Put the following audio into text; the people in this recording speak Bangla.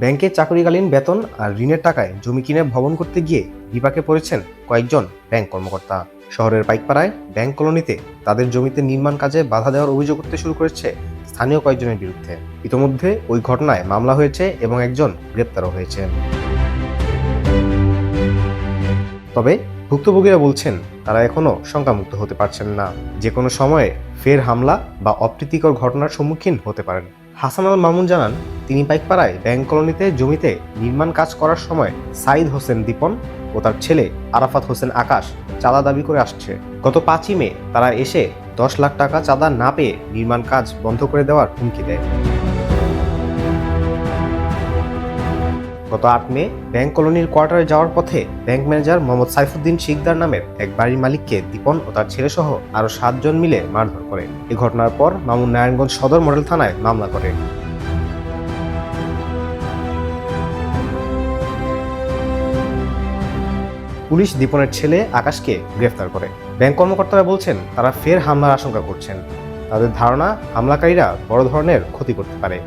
ব্যাংকে চাকরিকালীন বেতন আর ঋণের টাকায় জমি কিনে ভবন করতে গিয়ে বিপাকে পড়েছেন কয়েকজন ব্যাংক কর্মকর্তা। শহরের পাইকপাড়ায় ব্যাংক কলোনিতে তাদের জমিতে নির্মাণ কাজে বাধা দেওয়ার অভিযোগ উঠতে শুরু করেছে স্থানীয় কয়েকজনের বিরুদ্ধে। ইতোমধ্যে ওই ঘটনায় মামলা হয়েছে এবং একজন গ্রেপ্তারও হয়েছেন। তবে ভুক্তভোগীরা বলছেন তারা এখনো শঙ্কামুক্ত হতে পারছেন না, যে কোনো সময়ে ফের হামলা বা অপ্রীতিকর ঘটনার সম্মুখীন হতে পারেন। হাসান আল মামুন জানান, তিনি পাইকপাড়ায় ব্যাংক কলোনিতে জমিতে নির্মাণ কাজ করার সময় সাইদ হোসেন দীপন ও তার ছেলে আরাফাত হোসেন আকাশ চাঁদা দাবি করে আসছে। গত 5ই মে তারা এসে 10 লাখ টাকা চাঁদা না পেয়ে নির্মাণ কাজ বন্ধ করে দেওয়ার হুমকি দেয়। গত 8 মে ব্যাংক কলোনির কোয়ার্টারে যাওয়ার পথে ব্যাংক ম্যানেজার মোহাম্মদ সাইফুদ্দিন শিকদার নামের এক বাড়ির মালিককে দীপন ও তার ছেলে সহ আরো 7 জন মিলে মারধর করে। এই ঘটনার পর মামুন নারায়ণগঞ্জ সদর মডেল থানায় মামলা করে। পুলিশ দীপনের ছেলে আকাশকে গ্রেফতার করে। ব্যাংক কর্মকর্তারা বলছেন তারা ফের হামলার আশঙ্কা করছেন। তাদের ধারণা হামলাকারীরা বড় ধরনের ক্ষতি করতে পারে।